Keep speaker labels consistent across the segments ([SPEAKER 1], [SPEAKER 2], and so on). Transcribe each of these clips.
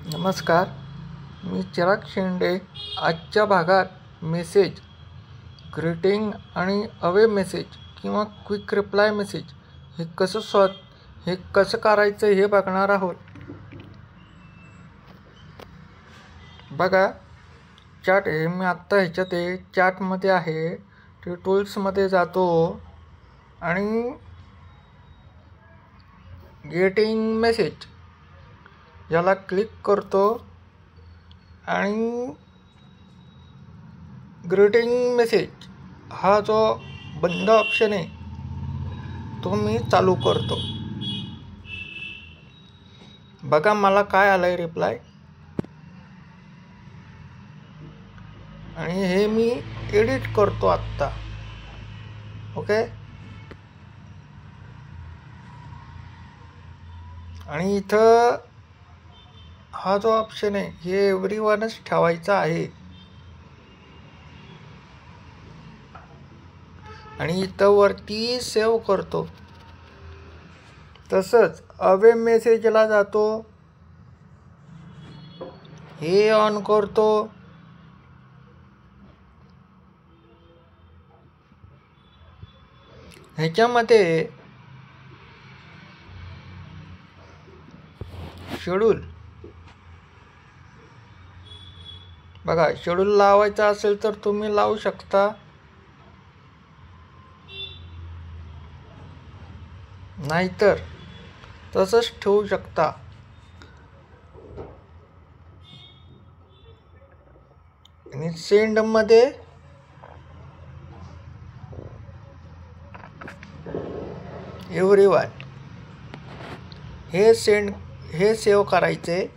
[SPEAKER 1] नमस्कार, मी चिराग शेंडे. आजच्या भागात मेसेज, ग्रीटिंग आणि अवे मेसेज किंवा क्विक रिप्लाय मेसेज हे कसं करायचं हे बघणार आहोत. बघा, चॅट हे मी आत्ता ह्याच्यात चॅटमध्ये आहे. ते टूल्समध्ये जातो आणि गेटिंग मेसेज याला क्लिक करतो आणि ग्रीटिंग मेसेज हा जो बंद ऑप्शन आहे तो मी चालू करतो. बघा मला काय आलंय रिप्लाय, आणि हे मी एडिट करतो आत्ता. ओके, आणि इथं हा जो ऑप्शन आहे हे एव्हरीवनच ठेवायचा आहे. आणि इथं वरती सेव्ह करतो. तसंच अवे मेसेजला जातो, हे ऑन करतो. ह्याच्यामध्ये शेड्यूल, बघा शेड्यूल लावायचा असेल तर तुम्ही लावू शकता, नाहीतर तसंच ठेवू शकता. आणि सेंडमध्ये एव्हरीवन हे सेव्ह करायचे.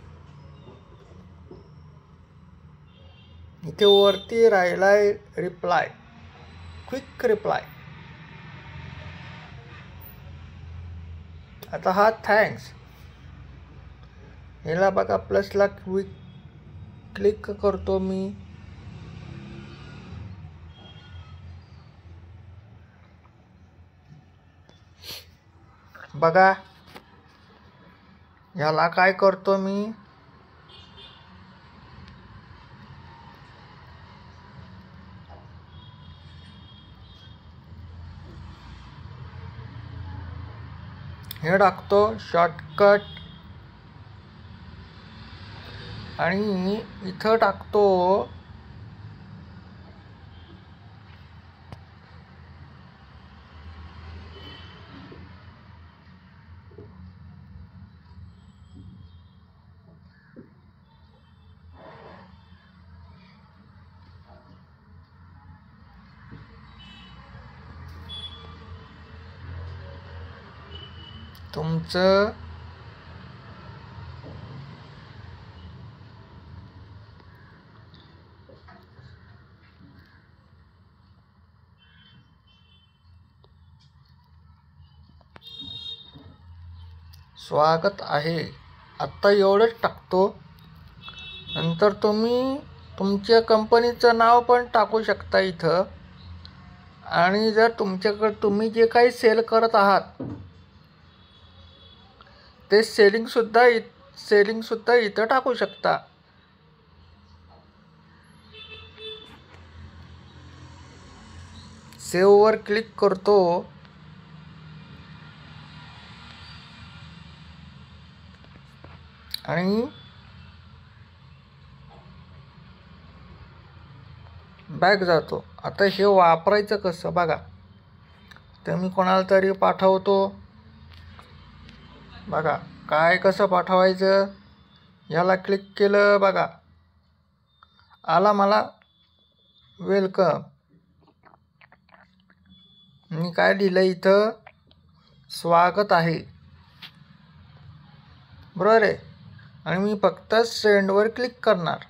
[SPEAKER 1] इथे वरती राहिलाय रिप्लाय, क्विक रिप्लाय. आता हा थँक्स ह्याला बघा प्लसला क्लिक करतो मी. बघा ह्याला काय करतो मी, हे टाकतो शॉर्टकट आणि इथं टाकतो तुमचं स्वागत आहे. आत्ता एवढंच टाकतो. नंतर तुम्ही तुमच्या कंपनीचं नाव पण टाकू शकता इथं. आणि जर तुम्ही जे काही सेल करत आहात ते सेलिंग सुद्धा इथं टाकू शकता. सेव्ह वर क्लिक करतो आणि बॅक जातो. आता हे वापरायचं कसं बघा. तर मी कोणाला तरी पाठवतो. बघा काय कसं पाठवायचं, याला क्लिक केलं, बघा आला मला वेलकम. मी काय लिहिलं इथं, स्वागत आहे, बरोबर आहे. आणि मी फक्त सेंडवर क्लिक करणार.